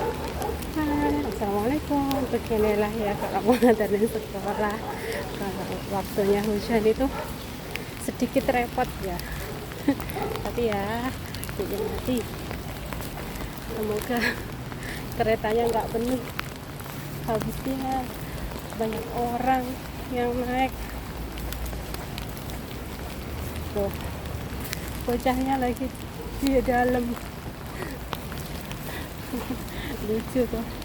Hai, assalamualaikum. Beginilah ya kalau mau nganterin sekolah. Kalau waktunya hujan itu sedikit repot ya. Tapi ya dinikmati. Semoga keretanya nggak penuh. Habisnya banyak orang yang naik. Tuh, bocahnya lagi di dalam. Lucu tuh.